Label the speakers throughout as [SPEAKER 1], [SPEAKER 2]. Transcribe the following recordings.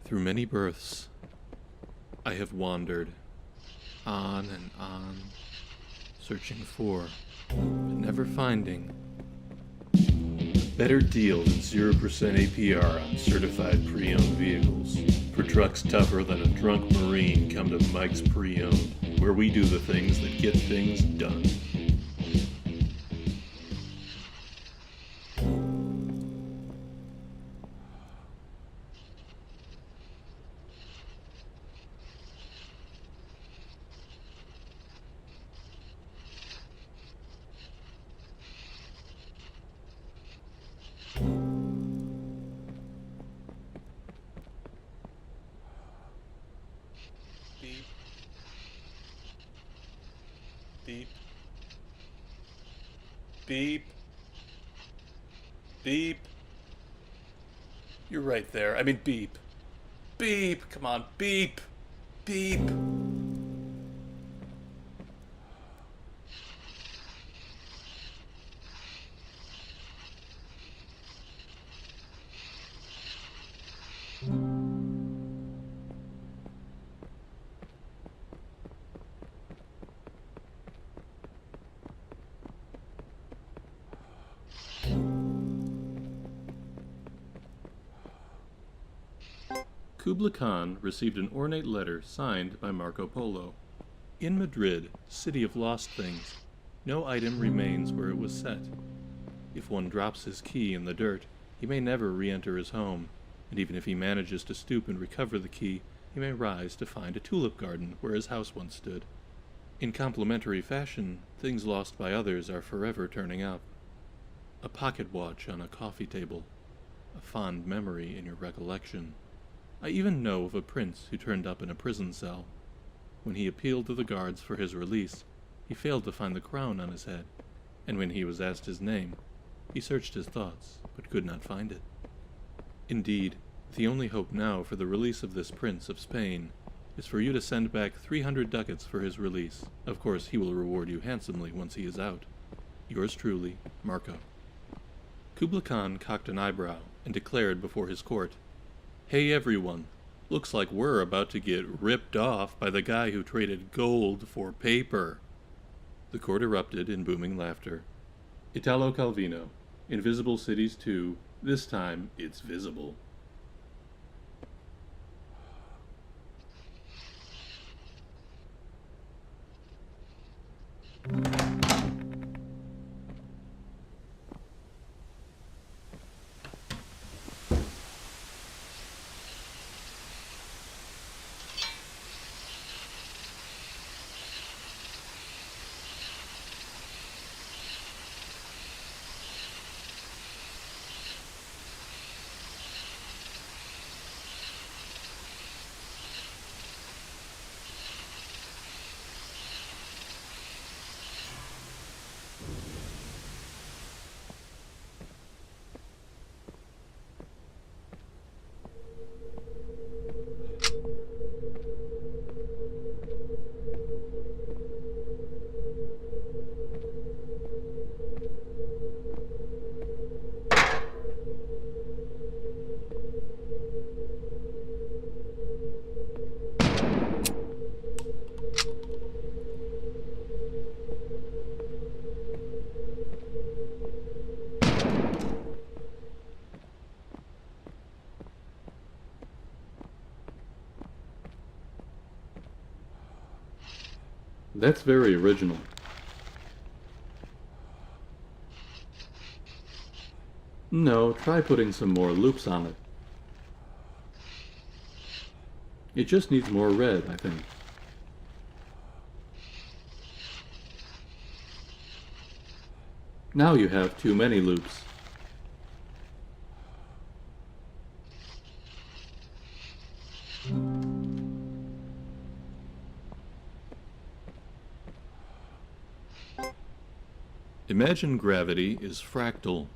[SPEAKER 1] Through many births, I have wandered on and on, searching for, but never finding, a better deal than 0% APR on certified pre-owned vehicles. For trucks tougher than a drunk Marine, come to Mike's Pre-Owned, where we do the things that get things done. Beep. Beep. Beep. Beep. You're right there. I mean, beep. Beep. Come on, beep. Beep. Kubla Khan received an ornate letter signed by Marco Polo. In Madrid, city of lost things, no item remains where it was set. If one drops his key in the dirt, he may never re-enter his home, and even if he manages to stoop and recover the key, he may rise to find a tulip garden where his house once stood. In complementary fashion, things lost by others are forever turning up. A pocket watch on a coffee table, a fond memory in your recollection. I even know of a prince who turned up in a prison cell. When he appealed to the guards for his release, he failed to find the crown on his head, and when he was asked his name, he searched his thoughts, but could not find it. Indeed, the only hope now for the release of this prince of Spain is for you to send back 300 ducats for his release. Of course, he will reward you handsomely once he is out. Yours truly, Marco. Kubla Khan cocked an eyebrow and declared before his court, "Hey everyone, looks like we're about to get ripped off by the guy who traded gold for paper." The court erupted in booming laughter. Italo Calvino, Invisible Cities 2, this time it's visible. That's very original. No, try putting some more loops on it. It just needs more red, I think. Now you have too many loops. Imagine gravity is fractal,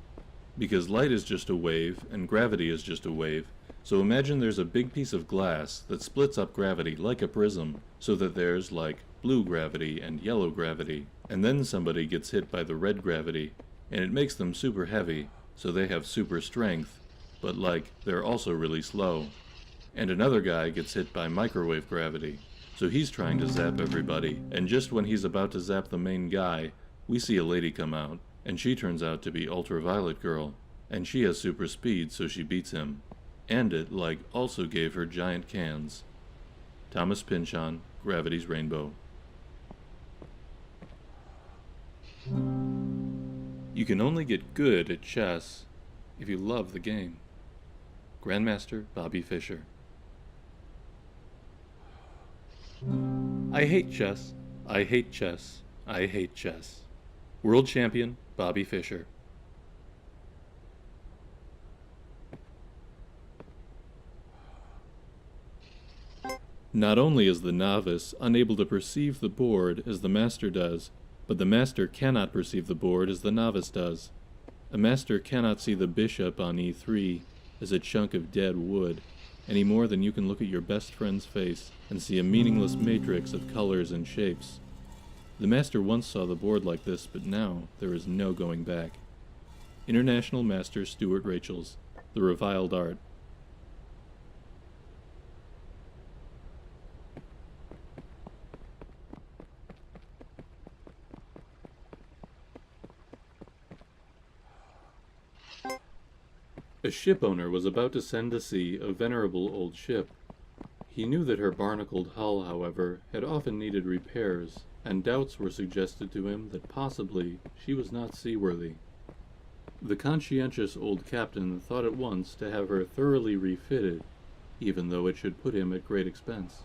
[SPEAKER 1] because light is just a wave and gravity is just a wave. So imagine there's a big piece of glass that splits up gravity like a prism, so that there's like blue gravity and yellow gravity, and then somebody gets hit by the red gravity, and it makes them super heavy, so they have super strength, but like they're also really slow. And another guy gets hit by microwave gravity, so he's trying to zap everybody, and just when he's about to zap the main guy, we see a lady come out, and she turns out to be Ultraviolet Girl, and she has super speed, so she beats him. And it, like, also gave her giant cans. Thomas Pynchon, Gravity's Rainbow. You can only get good at chess if you love the game. Grandmaster Bobby Fischer. I hate chess. I hate chess. I hate chess. World Champion Bobby Fischer. Not only is the novice unable to perceive the board as the master does, but the master cannot perceive the board as the novice does. A master cannot see the bishop on e3 as a chunk of dead wood, any more than you can look at your best friend's face and see a meaningless matrix of colors and shapes. The master once saw the board like this, but now there is no going back. International Master Stuart Rachels, The Reviled Art. A ship owner was about to send to sea a venerable old ship. He knew that her barnacled hull, however, had often needed repairs, and doubts were suggested to him that possibly she was not seaworthy. The conscientious old captain thought at once to have her thoroughly refitted, even though it should put him at great expense.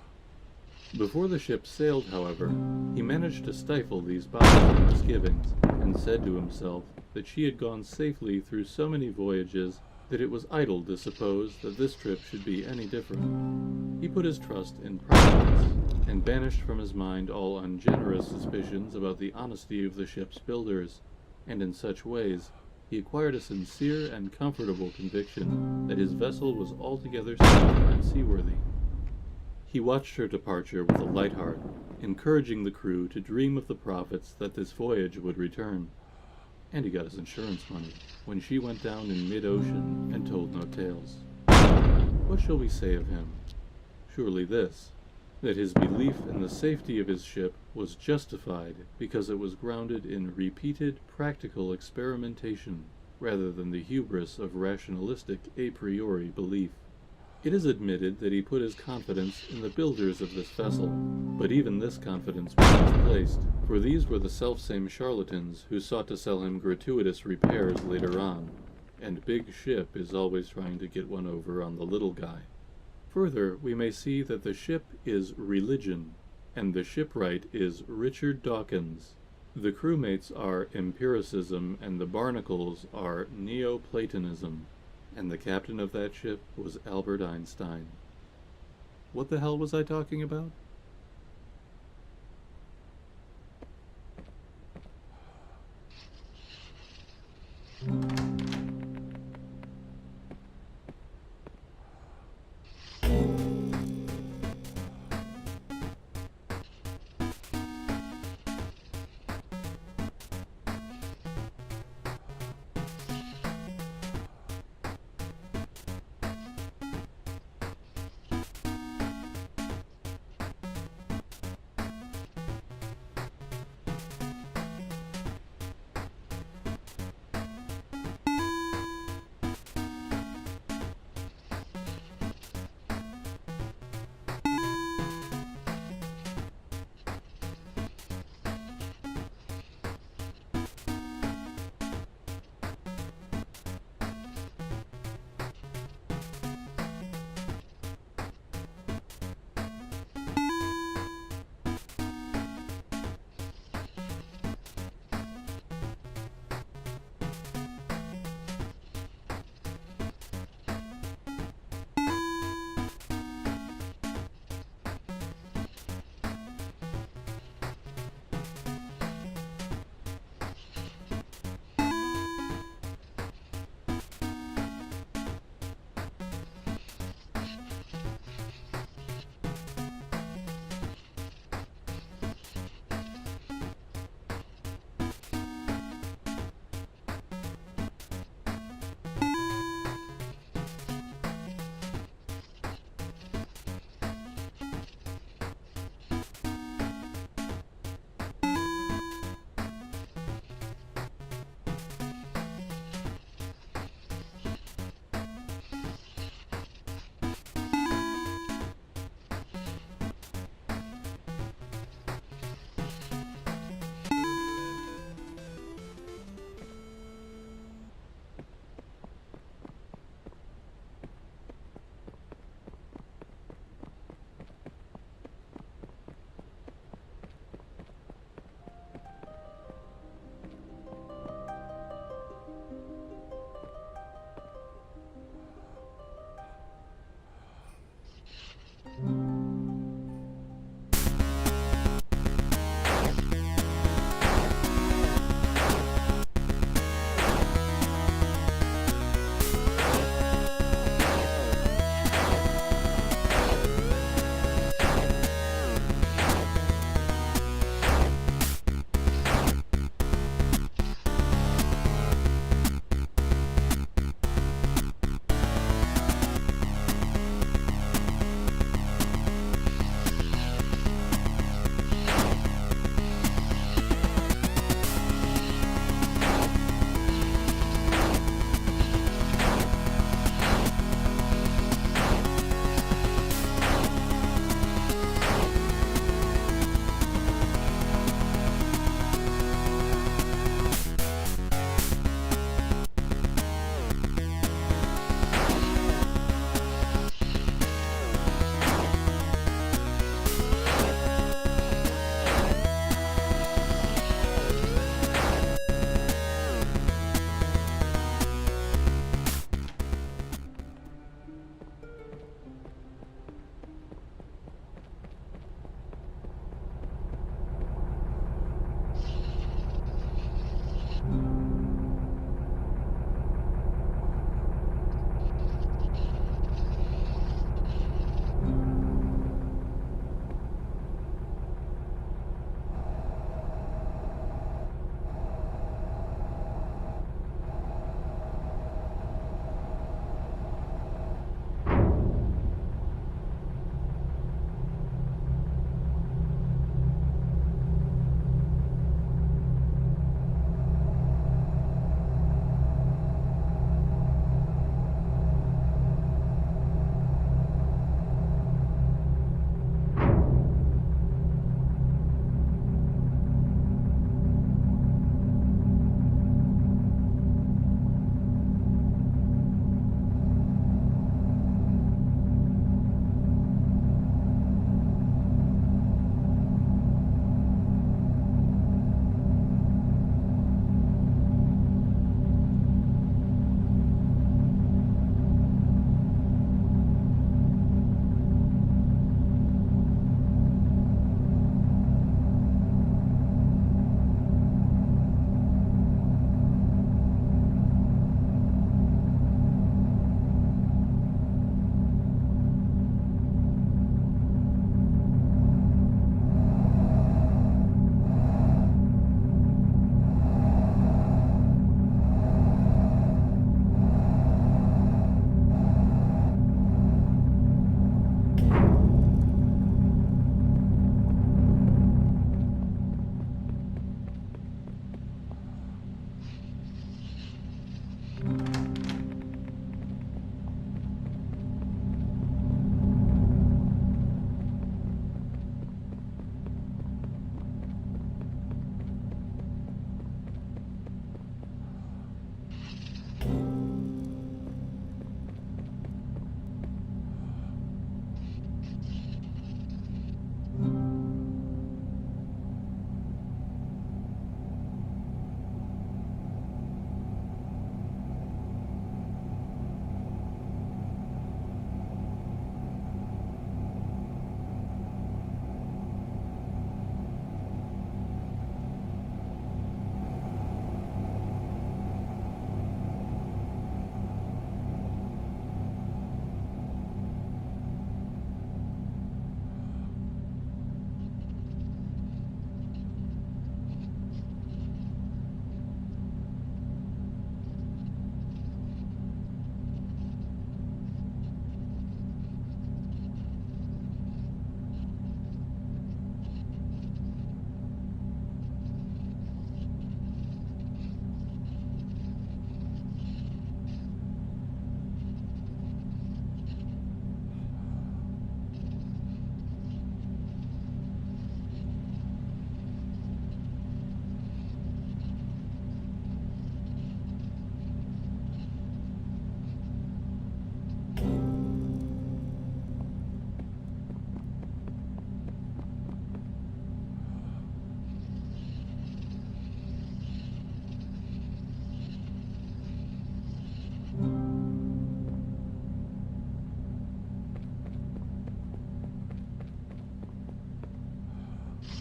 [SPEAKER 1] Before the ship sailed, however, he managed to stifle these bothersome misgivings, and said to himself that she had gone safely through so many voyages that it was idle to suppose that this trip should be any different. He put his trust in Providence, and banished from his mind all ungenerous suspicions about the honesty of the ship's builders, and in such ways he acquired a sincere and comfortable conviction that his vessel was altogether safe and seaworthy. He watched her departure with a light heart, encouraging the crew to dream of the profits that this voyage would return. And he got his insurance money when she went down in mid-ocean and told no tales. What shall we say of him? Surely this, that his belief in the safety of his ship was justified because it was grounded in repeated practical experimentation rather than the hubris of rationalistic a priori belief. It is admitted that he put his confidence in the builders of this vessel, but even this confidence was misplaced, for these were the selfsame charlatans who sought to sell him gratuitous repairs later on, and Big Ship is always trying to get one over on the little guy. Further, we may see that the ship is religion, and the shipwright is Richard Dawkins. The crewmates are empiricism, and the barnacles are Neoplatonism. And the captain of that ship was Albert Einstein. What the hell was I talking about?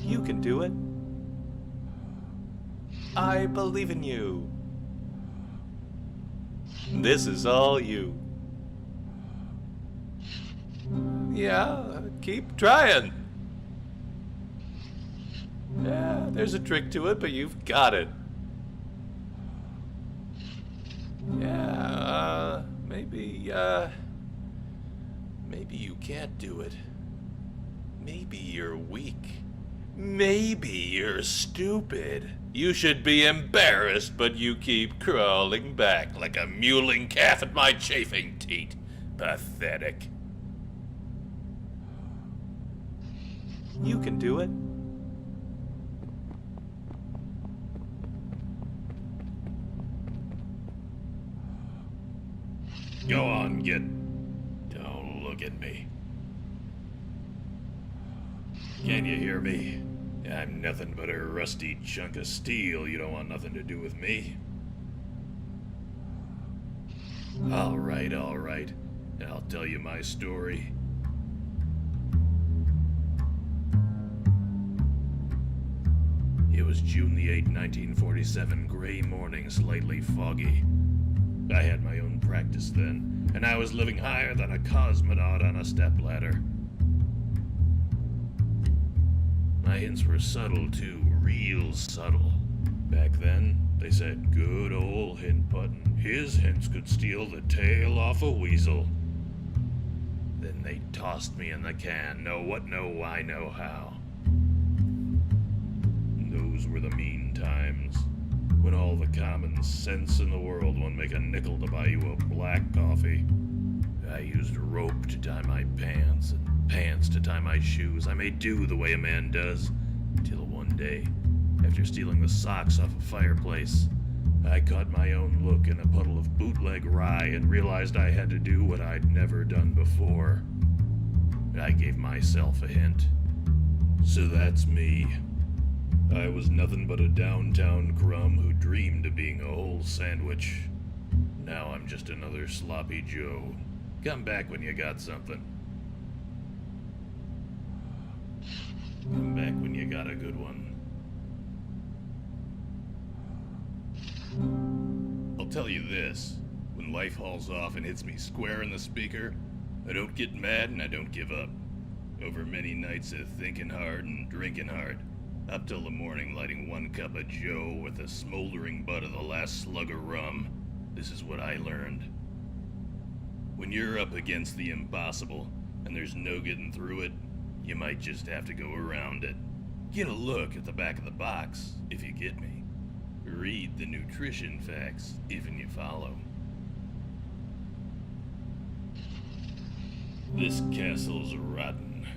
[SPEAKER 2] You can do it. I believe in you. This is all you. Yeah, keep trying. Yeah, there's a trick to it, but you've got it. Yeah, maybe you can't do it. Maybe you're weak. Maybe you're stupid. You should be embarrassed, but you keep crawling back like a mewling calf at my chafing teat. Pathetic. You can do it.
[SPEAKER 1] Go on, kid. Don't look at me. Can you hear me? I'm nothing but a rusty chunk of steel. You don't want nothing to do with me. All right. I'll tell you my story. It was June the 8th, 1947, gray morning, slightly foggy. I had my own practice then, and I was living higher than a cosmonaut on a stepladder. My hints were subtle too, real subtle. Back then, they said good old hint button. His hints could steal the tail off a weasel. Then they tossed me in the can. Know what, know why, know how. Those were the mean times, when all the common sense in the world won't make a nickel to buy you a black coffee. I used rope to tie my pants and pants to tie my shoes. I made do the way a man does, till one day, after stealing the socks off a fireplace, I caught my own look in a puddle of bootleg rye and realized I had to do what I'd never done before. I gave myself a hint. So that's me. I was nothing but a downtown crumb who dreamed of being a whole sandwich. Now I'm just another sloppy Joe. Come back when you got something. Come back when you got a good one. I'll tell you this, when life hauls off and hits me square in the speaker, I don't get mad and I don't give up. Over many nights of thinking hard and drinking hard, up till the morning lighting one cup of Joe with the smoldering butt of the last slug of rum, this is what I learned. When you're up against the impossible and there's no getting through it, you might just have to go around it. Get a look at the back of the box, if you get me. Read the nutrition facts, if and you follow. This castle's rotten,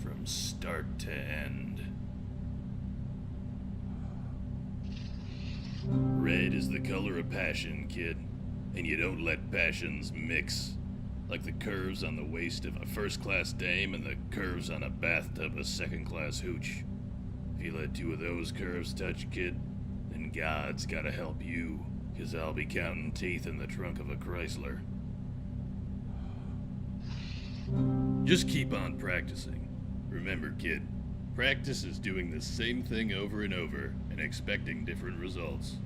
[SPEAKER 1] from start to end. Red is the color of passion, kid, and you don't let passions mix. Like the curves on the waist of a first-class dame and the curves on a bathtub of second-class hooch. If you let two of those curves touch, kid, then God's gotta help you, 'cause I'll be counting teeth in the trunk of a Chrysler. Just keep on practicing. Remember, kid, practice is doing the same thing over and over and expecting different results.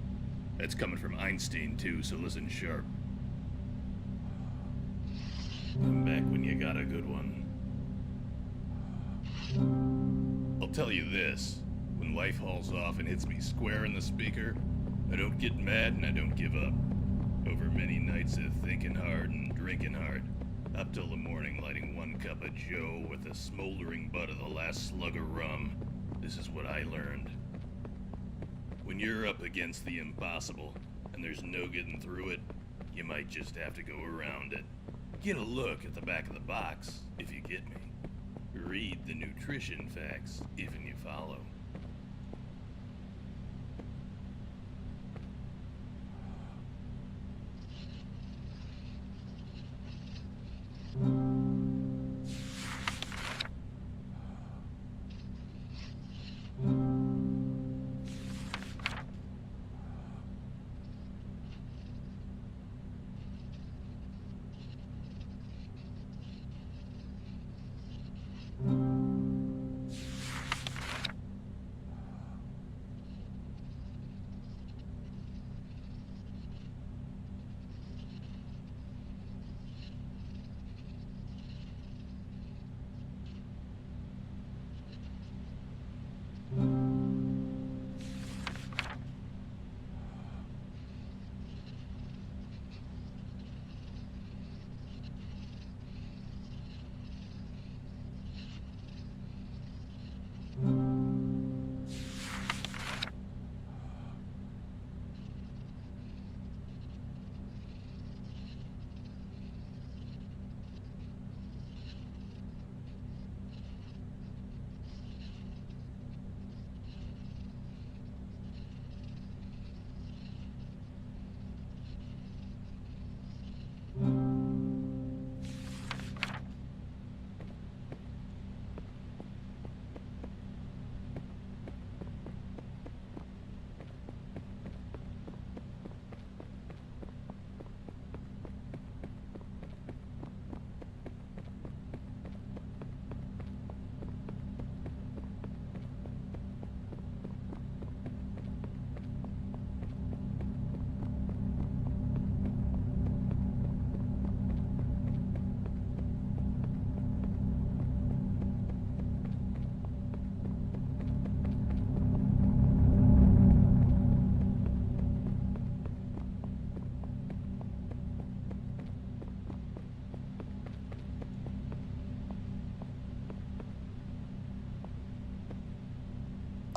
[SPEAKER 1] That's coming from Einstein, too, so listen sharp. Come back when you got a good one. I'll tell you this, when life hauls off and hits me square in the speaker, I don't get mad and I don't give up. Over many nights of thinking hard and drinking hard, up till the morning lighting one cup of Joe with the smoldering butt of the last slug of rum, this is what I learned. When you're up against the impossible and there's no getting through it, you might just have to go around it. Get a look at the back of the box, if you get me. Read the nutrition facts, if and you follow.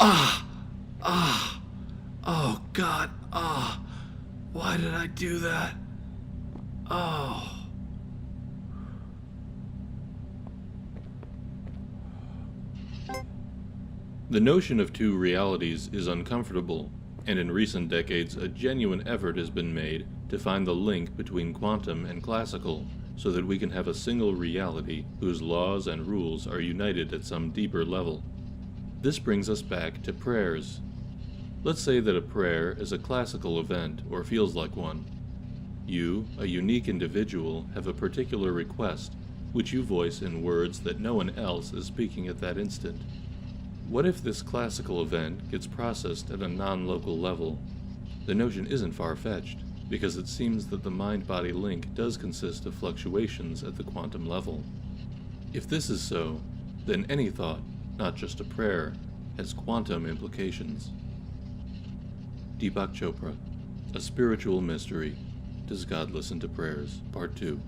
[SPEAKER 2] Oh, God. Why did I do that? Oh.
[SPEAKER 1] The notion of two realities is uncomfortable, and in recent decades a genuine effort has been made to find the link between quantum and classical, so that we can have a single reality whose laws and rules are united at some deeper level. This brings us back to prayers. Let's say that a prayer is a classical event or feels like one. You, a unique individual, have a particular request, which you voice in words that no one else is speaking at that instant. What if this classical event gets processed at a non-local level? The notion isn't far-fetched, because it seems that the mind-body link does consist of fluctuations at the quantum level. If this is so, then any thought, not just a prayer, has quantum implications. Deepak Chopra, A Spiritual Mystery. Does God Listen to Prayers? Part 2.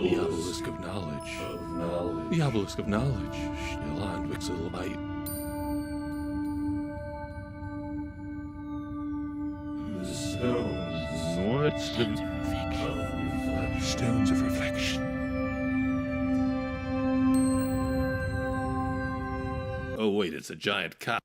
[SPEAKER 1] The obelisk of knowledge. The obelisk of knowledge. Still on Vixel light.
[SPEAKER 2] The stones.
[SPEAKER 1] What's the stones of reflection? Oh wait, it's a giant cow.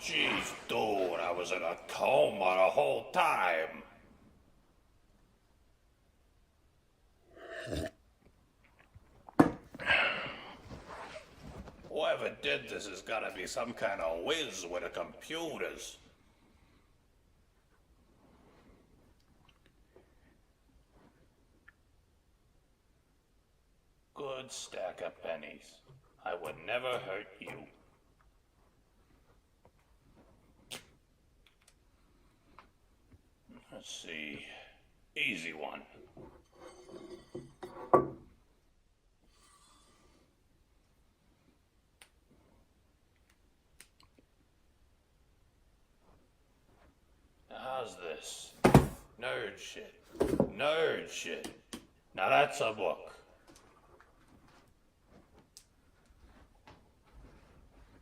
[SPEAKER 2] Jeez, dude, I was in a coma the whole time. Whoever did this has gotta be some kind of whiz with the computers. Good stack of pennies. I would never hurt you. Let's see. Easy one. How's this? Nerd shit. Nerd shit. Now that's a book.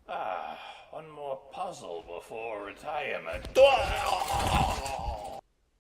[SPEAKER 2] Ah. One more puzzle before retirement.